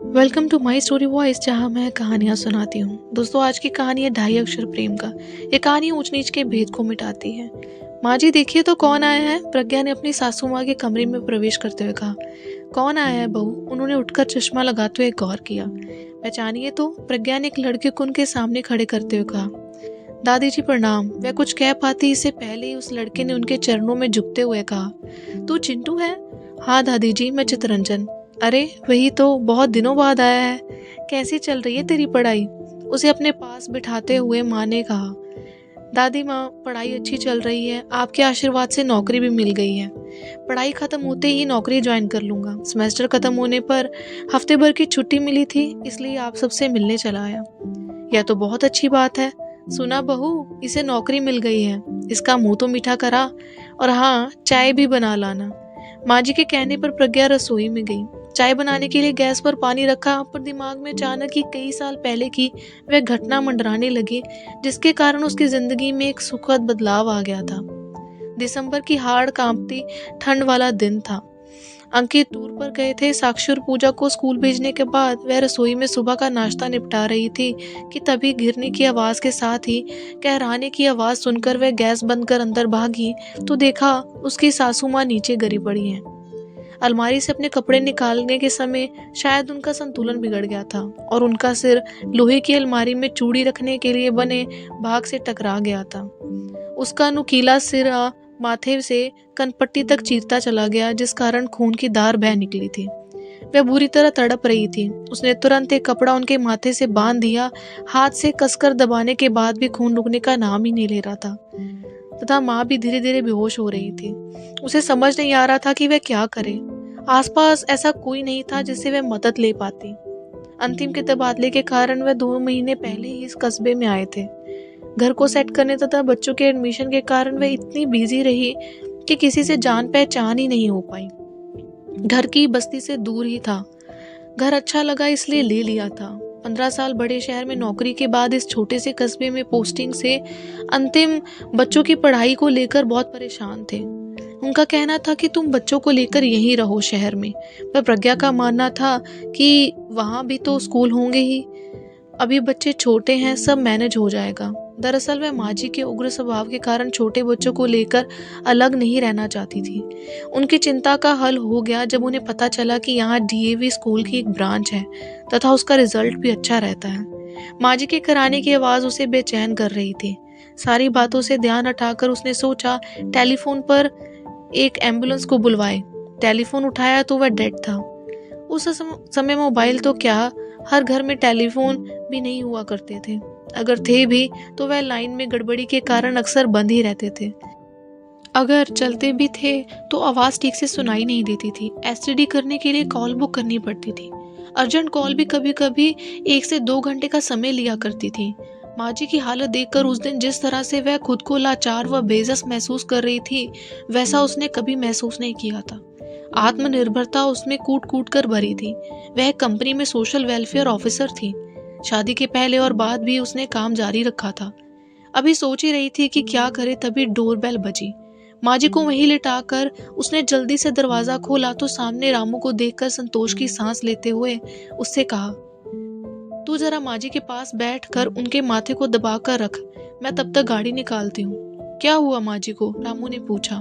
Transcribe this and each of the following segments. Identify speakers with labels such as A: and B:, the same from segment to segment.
A: Welcome to my story voice, जहाँ मैं कहानियाँ सुनाती हूँ। दोस्तों, आज की कहानी है ढाई अक्षर प्रेम का। ये कहानी ऊंच नीच के भेद को मिटाती है। माँ जी, देखिए तो कौन आया है। प्रज्ञा ने अपनी सासू माँ के कमरे में प्रवेश करते हुए कहा। कौन आया है बहू? उन्होंने उठकर चश्मा लगाते हुए गौर किया। पहचानिए तो, प्रज्ञा ने एक लड़के को उनके सामने खड़े करते हुए कहा। दादी जी प्रणाम। वह कुछ कह पाती इससे पहले ही उस लड़के ने उनके चरणों में झुकते हुए कहा, तू चिंटू है? हाँ दादी जी, मैं चितरंजन। अरे वही तो, बहुत दिनों बाद आया है। कैसी चल रही है तेरी पढ़ाई? उसे अपने पास बिठाते हुए माँ ने कहा। दादी माँ, पढ़ाई अच्छी चल रही है। आपके आशीर्वाद से नौकरी भी मिल गई है। पढ़ाई खत्म होते ही नौकरी ज्वाइन कर लूंगा। सेमेस्टर खत्म होने पर हफ्ते भर की छुट्टी मिली थी, इसलिए आप सबसे मिलने चला आया। यह तो बहुत अच्छी बात है। सुना बहू, इसे नौकरी मिल गई है। इसका मुंह तो मीठा करा, और हाँ, चाय भी बना लाना। माँ जी के कहने पर प्रज्ञा रसोई में गई। चाय बनाने के लिए गैस पर पानी रखा, पर दिमाग में अचानक ही कई साल पहले की वह घटना मंडराने लगी, जिसके कारण उसकी जिंदगी में एक सुखद बदलाव आ गया था। दिसंबर की हाड़ कांपती ठंड वाला दिन था। अंकित टूर पर गए थे। साक्षी और पूजा को स्कूल भेजने के बाद वह रसोई में सुबह का नाश्ता निपटा रही थी कि तभी गिरने की आवाज के साथ ही कहराने की आवाज सुनकर वह गैस बंद कर अंदर भागी तो देखा उसकी सासू माँ नीचे गिरी पड़ी हैं। अलमारी से अपने कपड़े निकालने के समय शायद उनका संतुलन बिगड़ गया था और उनका सिर लोहे की अलमारी में चूड़ी रखने के लिए बने भाग से टकरा गया था। उसका नुकीला सिर माथे से कनपट्टी तक चीरता चला गया, जिस कारण खून की धार बह निकली थी। वह बुरी तरह तड़प रही थी। उसने तुरंत एक कपड़ा उनके माथे से बांध दिया। हाथ से कसकर दबाने के बाद भी खून रुकने का नाम ही नहीं ले रहा था, तथा माँ भी धीरे धीरे बेहोश हो रही थी। उसे समझ नहीं आ रहा था कि वह क्या करे। आसपास ऐसा कोई नहीं था जिससे वह मदद ले पाती। अंतिम के तबादले के कारण वह 2 महीने पहले ही इस कस्बे में आए थे। घर को सेट करने तथा बच्चों के एडमिशन के कारण वह इतनी बिजी रही कि किसी से जान पहचान ही नहीं हो पाई। घर की बस्ती से दूर ही था। घर अच्छा लगा इसलिए ले लिया था। 15 साल बड़े शहर में नौकरी के बाद इस छोटे से कस्बे में पोस्टिंग से अंतिम बच्चों की पढ़ाई को लेकर बहुत परेशान थे। उनका कहना था कि तुम बच्चों को लेकर यहीं रहो शहर में, पर प्रज्ञा का मानना था कि वहाँ भी तो स्कूल होंगे ही। अभी बच्चे छोटे हैं, सब मैनेज हो जाएगा। दरअसल वह माँ जी के उग्र स्वभाव के कारण छोटे बच्चों को लेकर अलग नहीं रहना चाहती थी। उनकी चिंता का हल हो गया जब उन्हें पता चला कि यहाँ डीएवी स्कूल की एक ब्रांच है तथा उसका रिजल्ट भी अच्छा रहता है। माँ जी के कराने की आवाज़ उसे बेचैन कर रही थी। सारी बातों से ध्यान हटाकर उसने सोचा टेलीफोन पर एक एम्बुलेंस को बुलवाए। टेलीफोन उठाया तो वह डेड था। उस समय मोबाइल तो क्या, हर घर में टेलीफोन भी नहीं हुआ करते थे। अगर थे भी तो वह लाइन में गड़बड़ी के कारण अक्सर बंद ही रहते थे। अगर चलते भी थे तो आवाज़ ठीक से सुनाई नहीं देती थी। एसटीडी करने के लिए कॉल बुक करनी पड़ती थी। अर्जेंट कॉल भी कभी कभी 1 से 2 घंटे का समय लिया करती थी। माँ जी की हालत देखकर उस दिन जिस तरह से वह खुद को लाचार व बेजस महसूस कर रही थी, वैसा उसने कभी महसूस नहीं किया था। आत्मनिर्भरता उसमें कूट कूट कर भरी थी। वह कंपनी में सोशल वेलफेयर ऑफिसर थी। शादी के पहले और बाद भी उसने काम जारी रखा था। अभी सोच ही रही थी कि क्या करे, तभी डोरबेल बजी। माँ जी को वहीं लिटाकर उसने जल्दी से दरवाजा खोला तो सामने रामू को देखकर संतोष की सांस लेते हुए उससे कहा, तू जरा माँ जी के पास बैठ कर उनके माथे को दबा कर रख, मैं तब तक गाड़ी निकालती हूँ। क्या हुआ माँ जी को? रामू ने पूछा।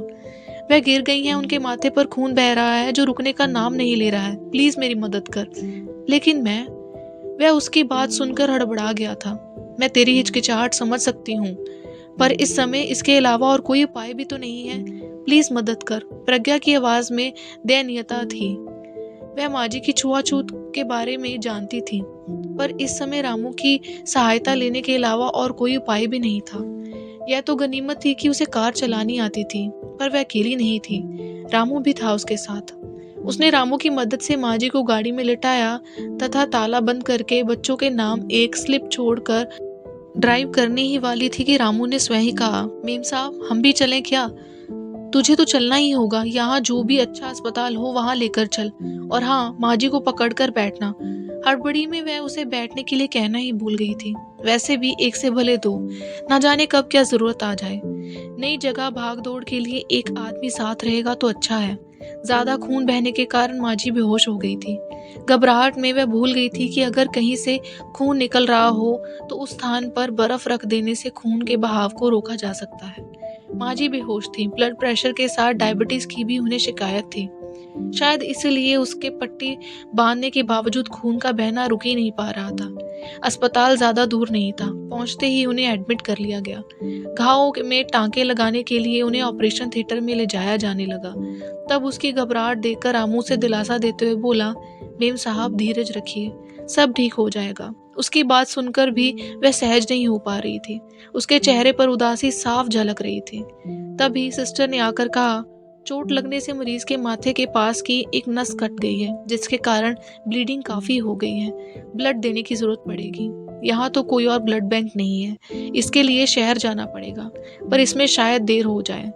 A: वह गिर गई हैं, उनके माथे पर खून बह रहा है जो रुकने का नाम नहीं ले रहा है। प्लीज मेरी मदद कर। लेकिन वह उसकी बात सुनकर हड़बड़ा गया था। मैं तेरी हिचकिचाहट समझ सकती हूँ, पर इस समय इसके अलावा और कोई उपाय भी तो नहीं है। प्लीज मदद कर। प्रज्ञा की आवाज में दयनीयता थी। वह माँ जी की छुआछूत के बारे में जानती थी, पर इस समय रामू की सहायता लेने के अलावा और कोई उपाय भी नहीं था। यह तो गनीमत थी कि उसे कार चलानी आती थी, पर वह अकेली नहीं थी। रामू भी था उसके साथ। उसने रामू की मदद से माँ जी को गाड़ी में लिटाया तथा ताला बंद करके बच्चों के नाम एक स्लिप छोड़कर ड्राइव करने ही वाली थी कि रामू ने स्वयं ही कहा, मेम साहब हम भी चलें क्या? तुझे तो चलना ही होगा। यहाँ जो भी अच्छा अस्पताल हो वहाँ लेकर चल, और हाँ, माँ जी को पकड़ कर बैठना। हड़बड़ी में वह उसे बैठने के लिए कहना ही भूल गई थी। वैसे भी एक से भले दो, ना जाने कब क्या जरूरत आ जाए। नई जगह भाग दौड़ के लिए एक आदमी साथ रहेगा तो अच्छा है। ज्यादा खून बहने के कारण माजी बेहोश हो गई थी। घबराहट में वह भूल गई थी कि अगर कहीं से खून निकल रहा हो तो उस स्थान पर बर्फ रख देने से खून के बहाव को रोका जा सकता है। माजी बेहोश थी। ब्लड प्रेशर के साथ डायबिटीज की भी उन्हें शिकायत थी। शायद इसलिए उसके पट्टी बांधने के बावजूद खून का बहना रुक ही नहीं पा रहा था। अस्पताल ज्यादा दूर नहीं था। पहुंचते ही उन्हें एडमिट कर लिया गया। घावों में टांके लगाने के लिए उन्हें ऑपरेशन थिएटर में ले जाया जाने लगा। तब उसकी घबराहट देखकर रामू से दिलासा देते हुए बोला, मेम साहब धीरज रखिए, सब ठीक हो जाएगा। उसकी बात सुनकर भी वह सहज नहीं हो पा रही थी। उसके चेहरे पर उदासी साफ झलक रही थी। तभी सिस्टर ने आकर कहा, चोट लगने से मरीज के माथे के पास की एक नस कट गई है, जिसके कारण ब्लीडिंग काफी हो गई है। ब्लड देने की जरूरत पड़ेगी। यहाँ तो कोई और ब्लड बैंक नहीं है, इसके लिए शहर जाना पड़ेगा, पर इसमें शायद देर हो जाए।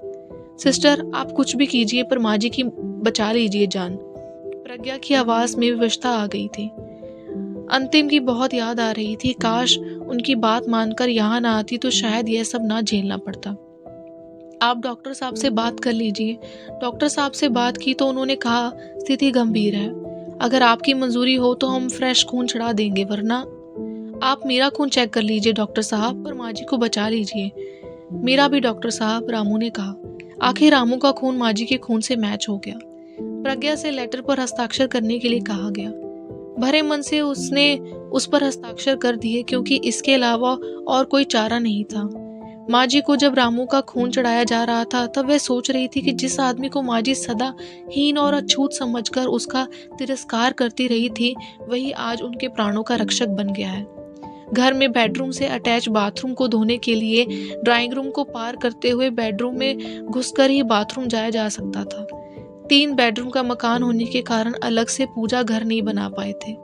A: सिस्टर आप कुछ भी कीजिए पर माँ जी की बचा लीजिए जान। प्रज्ञा की आवाज में विवशता आ गई थी। अंतिम की बहुत याद आ रही थी। काश उनकी बात मानकर यहाँ ना आती तो शायद यह सब ना झेलना पड़ता। आप डॉक्टर साहब से बात कर लीजिए। डॉक्टर साहब से बात की तो उन्होंने कहा स्थिति गंभीर है, अगर आपकी मंजूरी हो तो हम फ्रेश खून चढ़ा देंगे, वरना आप मेरा खून चेक कर लीजिए डॉक्टर साहब, पर माँ जी को बचा लीजिए। मेरा भी डॉक्टर साहब, रामू ने कहा। आखिर रामू का खून माँ जी के खून से मैच हो गया। प्रज्ञा से लेटर पर हस्ताक्षर करने के लिए कहा गया। भरे मन से उसने उस पर हस्ताक्षर कर दिए, क्योंकि इसके अलावा और कोई चारा नहीं था। माँ जी को जब रामू का खून चढ़ाया जा रहा था तब वह सोच रही थी कि जिस आदमी को माँ जी सदा हीन और अछूत समझकर उसका तिरस्कार करती रही थी, वही आज उनके प्राणों का रक्षक बन गया है। घर में बेडरूम से अटैच बाथरूम को धोने के लिए ड्राइंग रूम को पार करते हुए बेडरूम में घुसकर ही बाथरूम जाया जा सकता था। 3 बेडरूम का मकान होने के कारण अलग से पूजा घर नहीं बना पाए थे।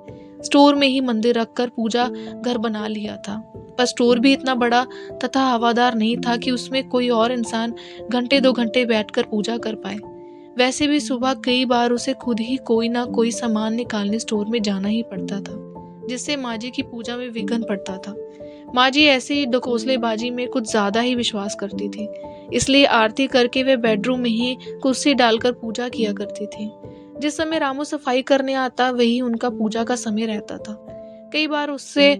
A: स्टोर में ही मंदिर रखकर पूजा घर बना लिया था, पर स्टोर भी इतना बड़ा तथा हवादार नहीं था कि उसमें कोई और इंसान घंटे 2 घंटे बैठकर पूजा कर पाए। वैसे भी सुबह कई बार उसे खुद ही कोई ना कोई सामान निकालने स्टोर में जाना ही पड़ता था, जिससे माँ जी की पूजा में विघ्न पड़ता था। माँ जी ऐसी ढकोसलेबाजी में कुछ ज्यादा ही विश्वास करती थी, इसलिए आरती करके वे बेडरूम में ही कुर्सी डालकर पूजा किया करती थी। जिस समय रामू सफाई करने आता वही उनका पूजा का समय रहता था। कई बार उससे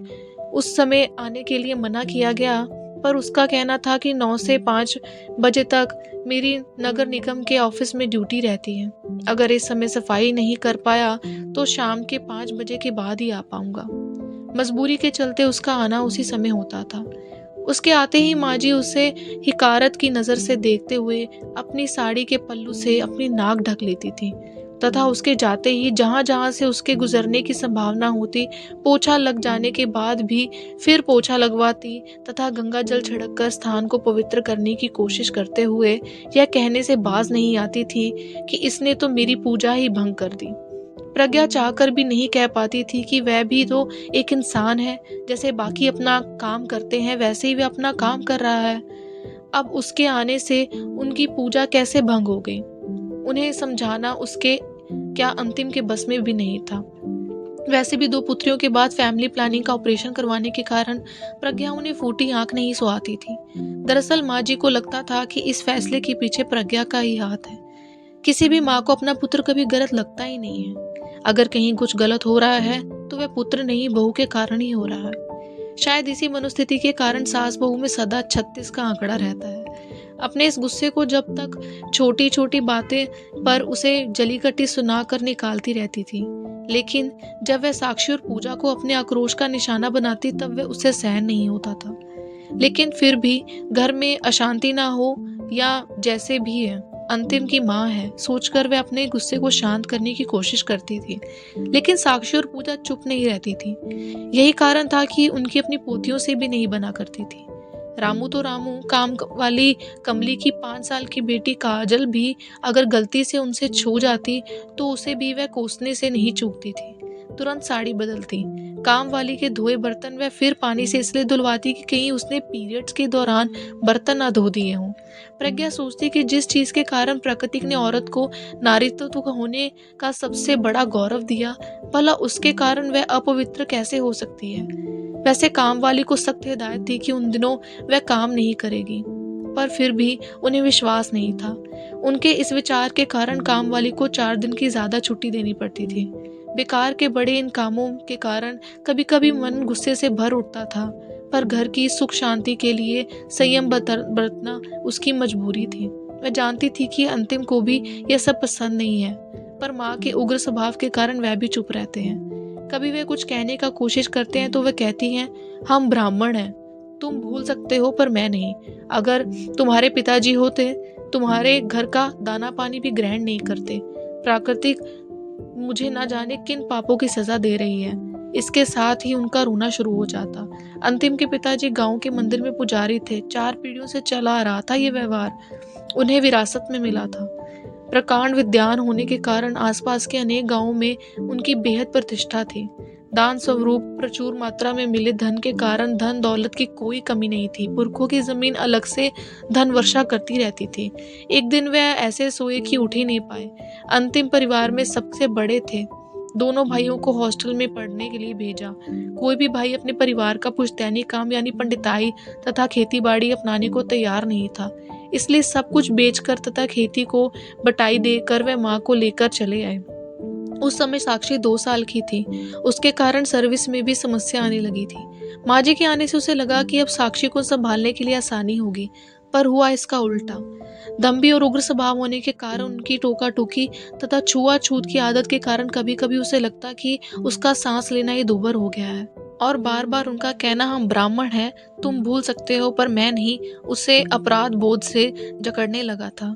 A: उस समय आने के लिए मना किया गया, पर उसका कहना था कि 9 से 5 बजे तक मेरी नगर निगम के ऑफिस में ड्यूटी रहती है। अगर इस समय सफाई नहीं कर पाया तो शाम के 5 बजे के बाद ही आ पाऊंगा। मजबूरी के चलते उसका आना उसी समय होता था। उसके आते ही माँ जी उसे हिकारत की नज़र से देखते हुए अपनी साड़ी के पल्लू से अपनी नाक ढक लेती थी, तथा उसके जाते ही जहाँ जहाँ से उसके गुजरने की संभावना होती, पोछा लग जाने के बाद भी फिर पोछा लगवाती तथा गंगा जल छिड़ककर स्थान को पवित्र करने की कोशिश करते हुए यह कहने से बाज नहीं आती थी कि इसने तो मेरी पूजा ही भंग कर दी। प्रज्ञा चाहकर भी नहीं कह पाती थी कि वह भी तो एक इंसान है, जैसे बाकी अपना काम करते हैं वैसे ही वह अपना काम कर रहा है। अब उसके आने से उनकी पूजा कैसे भंग हो गई, उन्हें समझाना उसके क्या अंतिम के बस में भी नहीं था। वैसे भी 2 पुत्रियों के बाद फैमिली प्लानिंग का ऑपरेशन करवाने के कारण प्रज्ञा उन्हें फूटी आंख नहीं सुहाती थी। दरअसल माँ जी को लगता था कि इस फैसले के पीछे प्रज्ञा का ही हाथ है। किसी भी माँ को अपना पुत्र कभी गलत लगता ही नहीं है। अगर कहीं कुछ गलत हो रहा है तो वह पुत्र नहीं बहू के कारण ही हो रहा है। शायद इसी मनोस्थिति के कारण सास बहू में सदा 36 का आंकड़ा रहता है। अपने इस गुस्से को जब तक छोटी छोटी बातें पर उसे जली कटी सुनाकर निकालती रहती थी, लेकिन जब वह साक्षी और पूजा को अपने आक्रोश का निशाना बनाती तब वह उसे सहन नहीं होता था। लेकिन फिर भी घर में अशांति ना हो या जैसे भी है, अंतिम की माँ है सोचकर वह अपने गुस्से को शांत करने की कोशिश करती थी। लेकिन साक्षी और पूजा चुप नहीं रहती थी। यही कारण था कि उनकी अपनी पोतियों से भी नहीं बना करती थी। रामू तो रामू, काम वाली कमली की 5 साल की बेटी काजल भी अगर गलती से उनसे छू जाती तो उसे भी वह कोसने से नहीं चूकती थी, तुरंत साड़ी बदलती। काम वाली के धोए बर्तन वह फिर पानी से इसलिए धुलवाती कि कहीं उसने पीरियड्स के दौरान बर्तन ना धो दिए हों। प्रज्ञा सोचती कि जिस चीज के कारण प्रकृति ने औरत को नारीत्व होने का सबसे बड़ा गौरव दिया, भला उसके कारण वह अपवित्र कैसे हो सकती है। वैसे काम वाली को सख्त हिदायत थी कि उन दिनों वह काम नहीं करेगी, पर फिर भी उन्हें विश्वास नहीं था। उनके इस विचार के कारण कामवाली को 4 दिन की ज़्यादा छुट्टी देनी पड़ती थी। बेकार के बड़े इन कामों के कारण कभी-कभी मन गुस्से से भर उठता था, पर घर की सुख शांति के लिए संयम बरतना उसकी मजबूरी थी। वह जानती थी कि अंतिम को भी यह सब पसंद नहीं है, पर माँ के उग्र स्वभाव के कारण वह भी चुप रहते हैं। कभी वे कुछ कहने का कोशिश करते हैं तो वह कहती हैं, हम ब्राह्मण हैं, तुम भूल सकते हो पर मैं नहीं। अगर तुम्हारे पिताजी होते, तुम्हारे घर का दाना पानी भी ग्रहण नहीं करते। प्राकृतिक मुझे ना जाने किन पापों की सजा दे रही है। इसके साथ ही उनका रोना शुरू हो जाता। अंतिम के पिताजी गांव के मंदिर में पुजारी थे। 4 पीढ़ियों से चला आ रहा था ये व्यवहार, उन्हें विरासत में मिला था। प्रकांड विद्वान होने के कारण आसपास के अनेक गांवों में उनकी बेहद प्रतिष्ठा थी। दान स्वरूप प्रचुर मात्रा में मिले धन के कारण धन दौलत की कोई कमी नहीं थी। पुरखों की जमीन अलग से धन वर्षा करती रहती थी। एक दिन वह ऐसे सोए कि उठ ही नहीं पाए। अंतिम परिवार में सबसे बड़े थे। दोनों भाइयों को हॉस्टल में पढ़ने के लिए भेजा। कोई भी भाई अपने परिवार का पुश्तैनी काम यानी पंडिताई तथा खेतीबाड़ी अपनाने को तैयार नहीं था। इसलिए सब कुछ बेचकर तथा खेती को बटाई देकर वह माँ को लेकर चले आए। उस समय साक्षी 2 साल की थी। उसके कारण सर्विस में भी समस्या आने लगी थी। माँ जी के आने से उसे लगा कि अब साक्षी को संभालने के लिए आसानी होगी, पर हुआ इसका उल्टा। दम्भी और उग्र स्वभाव होने के कारण उनकी टोका टोकी तथा छुआछूत की आदत के कारण कभी कभी उसे लगता कि उसका सांस लेना ही दूभर हो गया है, और बार बार उनका कहना हम ब्राह्मण हैं, तुम भूल सकते हो पर मैं नहीं, उसे अपराध बोध से जकड़ने लगा था।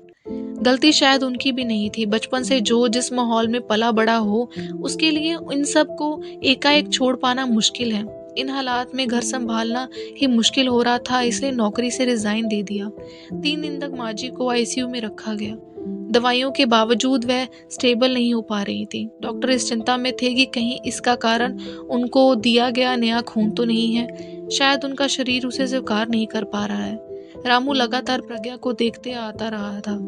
A: गलती शायद उनकी भी नहीं थी। बचपन से जो जिस माहौल में पला बड़ा हो, उसके लिए इन सब को एकाएक छोड़ पाना मुश्किल है। इन हालात में घर संभालना ही मुश्किल हो रहा था, इसलिए नौकरी से रिजाइन दे दिया। 3 दिन तक माँ जी को आईसीयू में रखा गया। दवाइयों के बावजूद वह स्टेबल नहीं हो पा रही थी। डॉक्टर इस चिंता में थे कि कहीं इसका कारण उनको दिया गया नया खून तो नहीं है। शायद उनका शरीर उसे स्वीकार नहीं कर पा रहा है। रामू लगातार प्रज्ञा को देखते आता रहा था।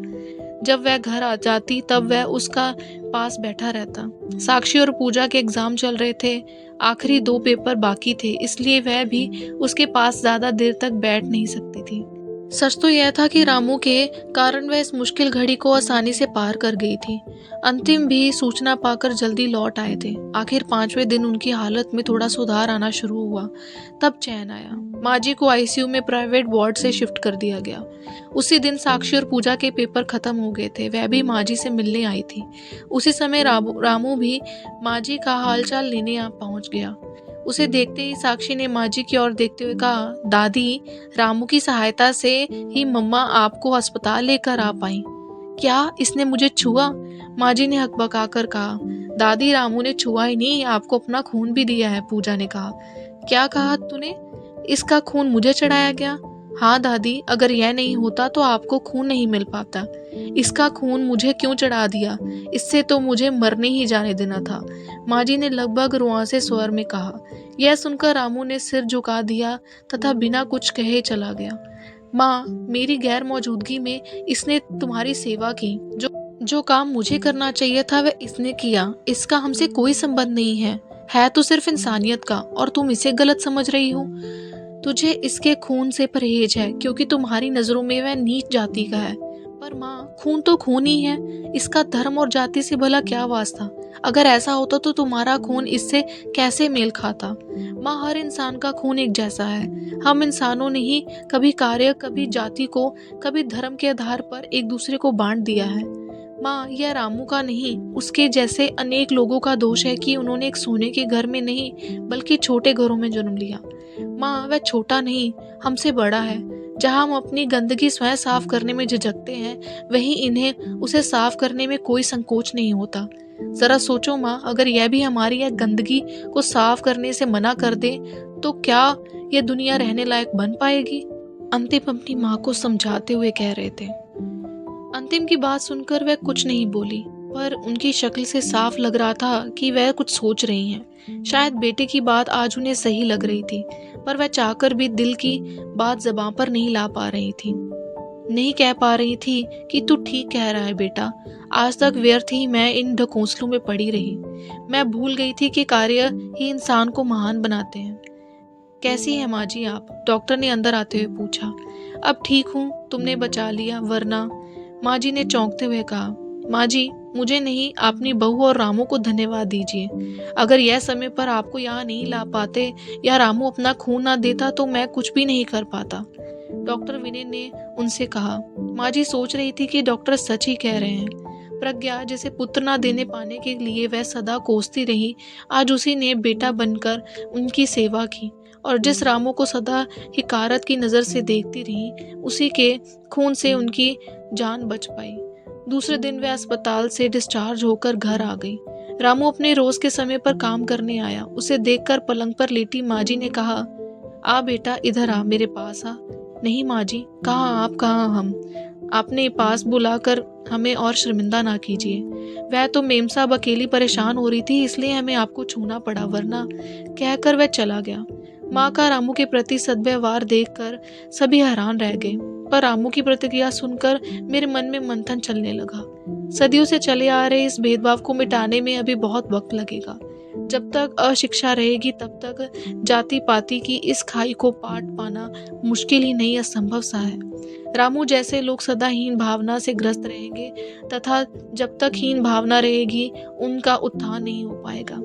A: जब वह घर आ जाती तब वह उसका पास बैठा रहता। साक्षी और पूजा के एग्जाम चल रहे थे। आखिरी 2 पेपर बाकी थे, इसलिए वह भी उसके पास ज्यादा देर तक बैठ नहीं सकती थी। सच तो यह था कि रामू के कारण वह इस मुश्किल घड़ी को आसानी से पार कर गई थी। अंतिम भी सूचना पाकर जल्दी लौट आए थे। आखिर 5वें दिन उनकी हालत में थोड़ा सुधार आना शुरू हुआ, तब चैन आया। माँ जी को आईसीयू में प्राइवेट वार्ड से शिफ्ट कर दिया गया। उसी दिन साक्षी और पूजा के पेपर खत्म हो गए थे। वह भी माँ जी से मिलने आई थी। उसी समय रामू भी माँ जी का हालचाल लेने आ पहुंच गया। उसे देखते ही साक्षी ने माँ जी की ओर देखते हुए कहा, दादी, रामू की सहायता से ही मम्मा आपको अस्पताल लेकर आ पाई। क्या इसने मुझे छुआ? माँ जी ने हकबकाकर कहा। दादी, रामू ने छुआ ही नहीं, आपको अपना खून भी दिया है, पूजा ने कहा। क्या कहा तूने? इसका खून मुझे चढ़ाया गया? हाँ दादी, अगर यह नहीं होता तो आपको खून नहीं मिल पाता। इसका खून मुझे क्यों चढ़ा दिया? इससे तो मुझे मरने ही जाने देना था, माँ जी ने लगभग रुआंसे स्वर में कहा। यह सुनकर रामू ने सिर झुका दिया तथा बिना कुछ कहे चला गया। माँ, मेरी गैर मौजूदगी में इसने तुम्हारी सेवा की। जो काम मुझे करना चाहिए था वह इसने किया। इसका हमसे कोई संबंध नहीं है तो सिर्फ इंसानियत का, और तुम इसे गलत समझ रही हो। तुझे इसके खून से परहेज है क्योंकि तुम्हारी नजरों में वह नीच जाति का है। पर माँ, खून तो खून ही है, इसका धर्म और जाति से भला क्या वास्ता? अगर ऐसा होता तो तुम्हारा खून इससे कैसे मेल खाता? माँ, हर इंसान का खून एक जैसा है। हम इंसानों ने ही कभी कार्य, कभी जाति को, कभी धर्म के आधार पर एक दूसरे को बांट दिया है। माँ, यह रामू का नहीं, उसके जैसे अनेक लोगों का दोष है कि उन्होंने एक सोने के घर में नहीं बल्कि छोटे घरों में जन्म लिया। माँ, वह छोटा नहीं, हमसे बड़ा है। जहाँ हम अपनी गंदगी स्वयं साफ करने में झिझकते हैं, वहीं इन्हें उसे साफ करने में कोई संकोच नहीं होता। जरा सोचो माँ, अगर यह भी हमारी यह गंदगी को साफ करने से मना कर दे तो क्या यह दुनिया रहने लायक बन पाएगी? अंतिम अपनी माँ को समझाते हुए कह रहे थे। अंतिम की बात सुनकर वह कुछ नहीं बोली, पर उनकी शक्ल से साफ लग रहा था कि वह कुछ सोच रही हैं। शायद बेटे की बात आज उन्हें सही लग रही थी, पर वह चाहकर भी दिल की बात ज़बां पर नहीं ला पा रही थी। नहीं कह पा रही थी कि तू ठीक कह रहा है बेटा, आज तक व्यर्थ ही मैं इन ढकोसलों में पड़ी रही। मैं भूल गई थी कि कार्य ही इंसान को महान बनाते हैं। कैसी है माँ जी आप? डॉक्टर ने अंदर आते हुए पूछा। अब ठीक हूँ, तुमने बचा लिया, वरना। माँ जी ने चौंकते हुए कहा। माँ जी, मुझे नहीं, अपनी बहू और रामू को धन्यवाद दीजिए। अगर यह समय पर आपको यहाँ नहीं ला पाते या रामू अपना खून ना देता तो मैं कुछ भी नहीं कर पाता। डॉक्टर विनय ने उनसे कहा। माँ जी सोच रही थी कि डॉक्टर सच ही कह रहे हैं। प्रज्ञा, जिसे पुत्र ना देने पाने के लिए वह सदा कोसती रही, आज उसी ने बेटा बनकर उनकी सेवा की, और जिस रामू को सदा हिकारत की नज़र से देखती रही, उसी के खून से उनकी जान बच पाई। दूसरे दिन वह अस्पताल से डिस्चार्ज होकर घर आ गई। रामू अपने रोज के समय पर काम करने आया। उसे देखकर पलंग पर लेटी माँ जी ने कहा, आ बेटा, इधर आ, मेरे पास आ। नहीं माँ जी, कहाँ आप, कहाँ हम। आपने पास बुलाकर हमें और शर्मिंदा ना कीजिए। वह तो मेम साहब अकेली परेशान हो रही थी, इसलिए हमें आपको छूना पड़ा, वरना। कहकर वह चला गया। माँ का रामू के प्रति सद्व्यवहार देखकर सभी हैरान रह गए, पर रामू की प्रतिक्रिया सुनकर मेरे मन में मंथन चलने लगा। सदियों से चले आ रहे इस भेदभाव को मिटाने में अभी बहुत वक्त लगेगा। जब तक अशिक्षा रहेगी तब तक जाति पाति की इस खाई को पाट पाना मुश्किल ही नहीं, असंभव सा है। रामू जैसे लोग सदा हीन भावना से ग्रस्त रहेंगे, तथा जब तक हीन भावना रहेगी उनका उत्थान नहीं हो पाएगा।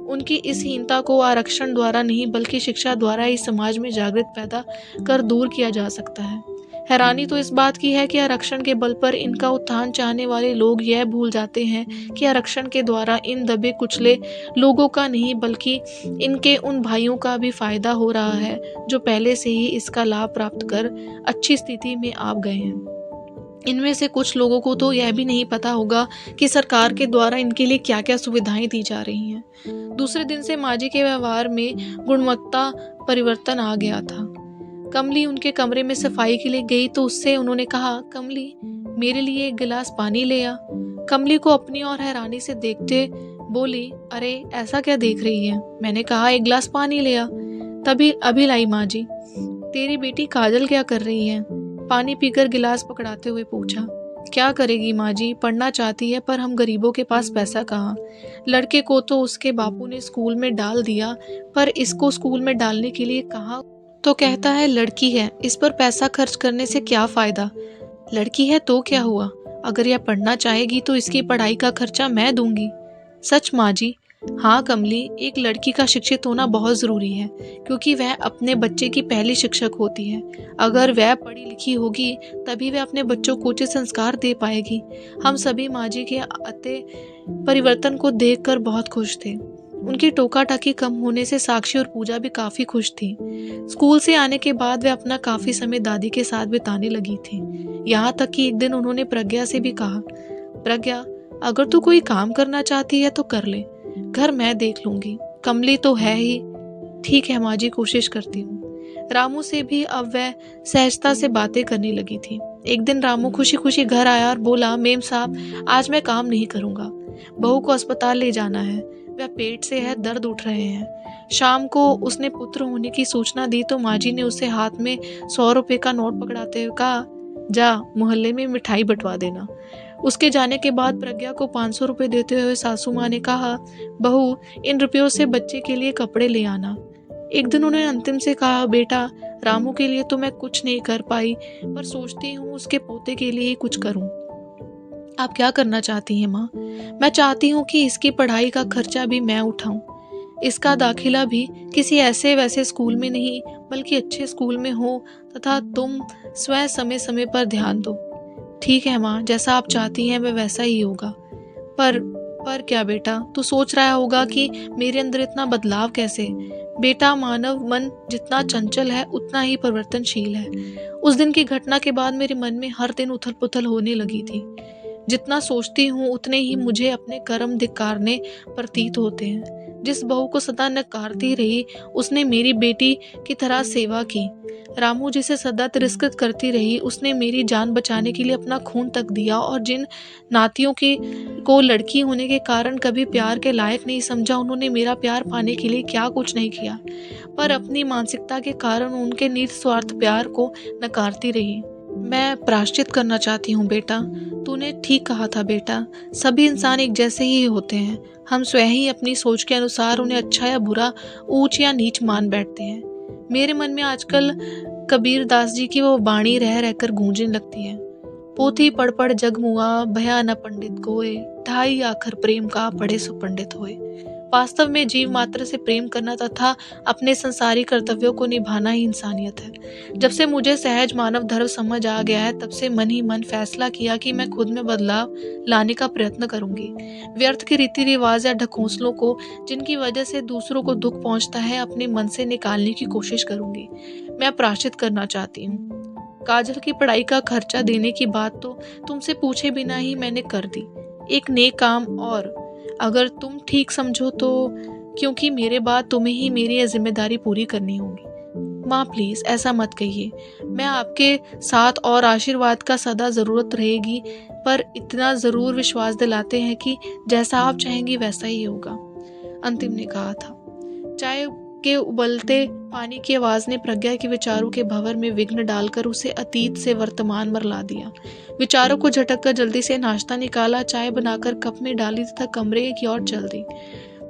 A: उनकी इस हीनता को आरक्षण द्वारा नहीं बल्कि शिक्षा द्वारा ही समाज में जागृत पैदा कर दूर किया जा सकता है। हैरानी तो इस बात की है कि आरक्षण के बल पर इनका उत्थान चाहने वाले लोग यह भूल जाते हैं कि आरक्षण के द्वारा इन दबे कुचले लोगों का नहीं बल्कि इनके उन भाइयों का भी फायदा हो रहा है जो पहले से ही इसका लाभ प्राप्त कर अच्छी स्थिति में आ गए हैं। इनमें से कुछ लोगों को तो यह भी नहीं पता होगा कि सरकार के द्वारा इनके लिए क्या क्या सुविधाएं दी जा रही हैं। दूसरे दिन से माँ जी के व्यवहार में गुणवत्ता परिवर्तन आ गया था। कमली उनके कमरे में सफाई के लिए गई तो उससे उन्होंने कहा, कमली, मेरे लिए एक गिलास पानी ले आ। कमली को अपनी और हैरानी से देखते बोली, अरे ऐसा क्या देख रही है। मैंने कहा, एक गिलास पानी ले आ। तभी अभी लाई माँ जी। तेरी बेटी काजल क्या कर रही है। पानी पीकर गिलास पकड़ाते हुए पूछा। क्या करेगी माँ जी, पढ़ना चाहती है, पर हम गरीबों के पास पैसा कहाँ। लड़के को तो उसके बापू ने स्कूल में डाल दिया, पर इसको स्कूल में डालने के लिए कहाँ। तो कहता है लड़की है, इस पर पैसा खर्च करने से क्या फायदा। लड़की है तो क्या हुआ, अगर यह पढ़ना चाहेगी तो इसकी पढ़ाई का खर्चा मैं दूंगी। सच माँ जी। हाँ कमली, एक लड़की का शिक्षित होना बहुत ज़रूरी है, क्योंकि वह अपने बच्चे की पहली शिक्षक होती है। अगर वह पढ़ी लिखी होगी तभी वह अपने बच्चों को उचित संस्कार दे पाएगी। हम सभी माँ जी के आते परिवर्तन को देखकर बहुत खुश थे। उनकी टोका टाकी कम होने से साक्षी और पूजा भी काफ़ी खुश थी। स्कूल से आने के बाद वे अपना काफ़ी समय दादी के साथ बिताने लगी थी। यहाँ तक कि एक दिन उन्होंने प्रज्ञा से भी कहा, प्रज्ञा, अगर तू कोई काम करना चाहती है तो कर ले, घर मैं देख लूंगी। कमली तो है ही। ठीक है माँ जी, कोशिश करती हूँ। रामू से भी अब वह सहजता से बातें करने लगी थी। एक दिन रामू खुशी खुशी घर आया और बोला, मेम साहब, आज मैं काम नहीं करूँगा। बहू को अस्पताल ले जाना है, वह पेट से है, दर्द उठ रहे हैं। शाम को उसने पुत्र होने की सूचना दी तो माँ जी ने उसे हाथ में 100 रुपए का नोट पकड़ाते हुए कहा, जा मोहल्ले में मिठाई बंटवा देना। उसके जाने के बाद प्रज्ञा को 500 रुपए देते हुए सासू माँ ने कहा, बहू, इन रुपयों से बच्चे के लिए कपड़े ले आना। एक दिन उन्होंने अंतिम से कहा, बेटा, रामू के लिए तो मैं कुछ नहीं कर पाई, पर सोचती हूँ उसके पोते के लिए ही कुछ करूँ। आप क्या करना चाहती हैं माँ। मैं चाहती हूँ कि इसकी पढ़ाई का खर्चा भी मैं उठाऊं, इसका दाखिला भी किसी ऐसे वैसे स्कूल में नहीं बल्कि अच्छे स्कूल में हो, तथा तुम स्वयं समय समय पर ध्यान दो। ठीक है माँ, जैसा आप चाहती हैं वह वैसा ही होगा। पर क्या बेटा, तू सोच रहा होगा कि मेरे अंदर इतना बदलाव कैसे। बेटा, मानव मन जितना चंचल है उतना ही परिवर्तनशील है। उस दिन की घटना के बाद मेरे मन में हर दिन उथल पुथल होने लगी थी। जितना सोचती हूँ उतने ही मुझे अपने कर्म धिक्कारने प्रतीत होते हैं। जिस बहू को सदा नकारती रही उसने मेरी बेटी की तरह सेवा की। रामू जिसे सदा तिरस्कृत करती रही उसने मेरी जान बचाने के लिए अपना खून तक दिया, और जिन नातियों की को लड़की होने के कारण कभी प्यार के लायक नहीं समझा, उन्होंने मेरा प्यार पाने के लिए क्या कुछ नहीं किया, पर अपनी मानसिकता के कारण उनके निस्वार्थ प्यार को नकारती रही। मैं प्रायश्चित करना चाहती हूँ बेटा। तूने ठीक कहा था बेटा, सभी इंसान एक जैसे ही होते हैं। हम स्वयं ही अपनी सोच के अनुसार उन्हें अच्छा या बुरा, ऊंच या नीच मान बैठते हैं। मेरे मन में आजकल कबीर दास जी की वो बाणी रह रहकर गूंजने लगती है। पोथी पढ़ पढ़ जग मुआ, भया न पंडित कोय, ढाई आखर प्रेम का पढ़े सो पंडित होए। वास्तव में जीव मात्र से प्रेम करना तथा अपने संसारी कर्तव्यों को निभाना ही इंसानियत है। जब से मुझे सहज मानव धर्म समझ आ गया है, तब से मन ही मन फैसला किया कि मैं खुद में बदलाव लाने का प्रयत्न करूंगी। व्यर्थ के रीति रिवाज या ढकोसलों को, जिनकी वजह से दूसरों को दुख पहुंचता है, अपने मन से निकालने की कोशिश करूंगी। मैं प्रायश्चित करना चाहती हूँ। काजल की पढ़ाई का खर्चा देने की बात तो तुमसे पूछे बिना ही मैंने कर दी। एक नेक काम, और अगर तुम ठीक समझो तो, क्योंकि मेरे बाद तुम्हें ही मेरी यह जिम्मेदारी पूरी करनी होगी। माँ प्लीज ऐसा मत कहिए। मैं आपके साथ और आशीर्वाद का सदा जरूरत रहेगी, पर इतना जरूर विश्वास दिलाते हैं कि जैसा आप चाहेंगी वैसा ही होगा। अंतिम ने कहा था। चाय के उबलते पानी की आवाज ने प्रज्ञा के विचारों के भंवर में विघ्न डालकर उसे अतीत से वर्तमान मरला दिया। विचारों को झटक कर जल्दी से नाश्ता निकाला, चाय बनाकर कप में डाली तथा कमरे की ओर चल दी।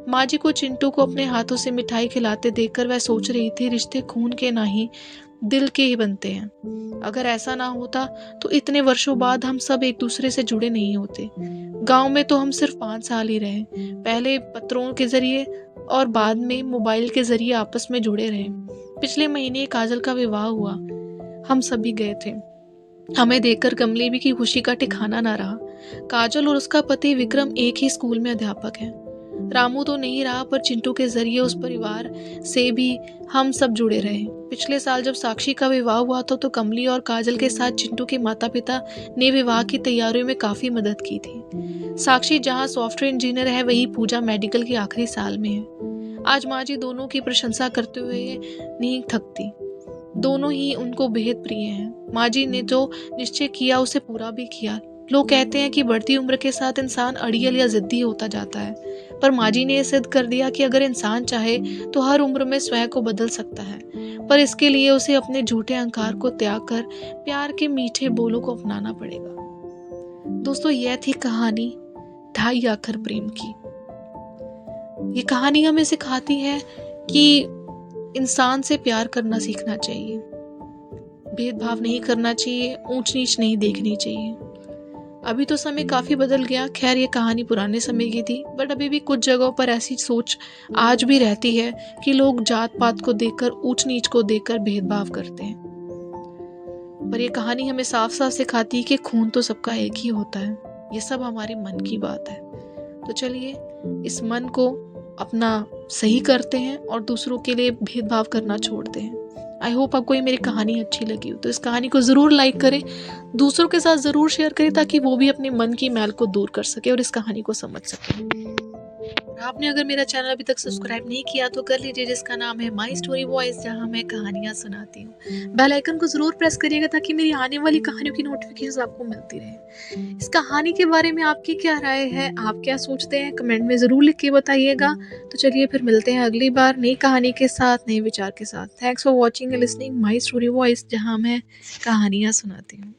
A: माँ जी को चिंटू को अपने हाथों से मिठाई खिलाते देखकर वह सोच रही थी, रिश्ते खून के नहीं दिल के ही बनते हैं। अगर ऐसा ना होता तो इतने वर्षों बाद हम सब एक दूसरे से जुड़े नहीं होते। गांव में तो हम सिर्फ 5 साल ही रहे, पहले पत्रों के जरिए और बाद में मोबाइल के जरिए आपस में जुड़े रहे। पिछले महीने काजल का विवाह हुआ, हम सभी गए थे। हमें देखकर कमलेवी की खुशी का ठिकाना ना रहा। काजल और उसका पति विक्रम एक ही स्कूल में अध्यापक हैं। रामू तो नहीं रहा, पर चिंटू के जरिए उस परिवार से भी हम सब जुड़े रहे। पिछले साल जब साक्षी का विवाह हुआ था तो कमली और काजल के साथ चिंटू के माता पिता ने विवाह की तैयारियों में काफी मदद की थी। साक्षी जहाँ सॉफ्टवेयर इंजीनियर है, वही पूजा मेडिकल के आखिरी साल में है। आज माँ जी दोनों की प्रशंसा करते हुए नहीं थकती। दोनों ही उनको बेहद प्रिय हैं। माँ जी ने जो निश्चय किया उसे पूरा भी किया। लोग कहते हैं कि बढ़ती उम्र के साथ इंसान अड़ियल या जिद्दी होता जाता है, पर माँ जी ने यह सिद्ध कर दिया कि अगर इंसान चाहे तो हर उम्र में स्वयं को बदल सकता है, पर इसके लिए उसे अपने झूठे अहंकार को त्याग कर प्यार के मीठे बोलों को अपनाना पड़ेगा। दोस्तों, यह थी कहानी ढाई आखर प्रेम की। ये कहानी हमें सिखाती है कि इंसान से प्यार करना सीखना चाहिए, भेदभाव नहीं करना चाहिए, ऊंच नीच नहीं देखनी चाहिए। अभी तो समय काफी बदल गया, खैर ये कहानी पुराने समय की थी, बट अभी भी कुछ जगहों पर ऐसी सोच आज भी रहती है कि लोग जात पात को देखकर, ऊंच नीच को देखकर भेदभाव करते हैं। पर ये कहानी हमें साफ साफ सिखाती है कि खून तो सबका एक ही होता है। ये सब हमारे मन की बात है। तो चलिए इस मन को अपना सही करते हैं और दूसरों के लिए भेदभाव करना छोड़ते हैं। आई होप आपको ये मेरी कहानी अच्छी लगी हो, तो इस कहानी को ज़रूर लाइक करें, दूसरों के साथ ज़रूर शेयर करें, ताकि वो भी अपने मन की मैल को दूर कर सके और इस कहानी को समझ सके। आपने अगर मेरा चैनल अभी तक सब्सक्राइब नहीं किया तो कर लीजिए, जिसका नाम है माई स्टोरी वॉइस, जहां मैं कहानियां सुनाती हूँ। बेल आइकन को जरूर प्रेस करिएगा ताकि मेरी आने वाली कहानियों की नोटिफिकेशन आपको मिलती रहे। इस कहानी के बारे में आपकी क्या राय है, आप क्या सोचते हैं, कमेंट में जरूर लिख के बताइएगा। तो चलिए फिर मिलते हैं अगली बार नई कहानी के साथ, नए विचार के साथ। Thanks for watching and listening my story voice, जहाँ मैं कहानियाँ सुनाती हूँ।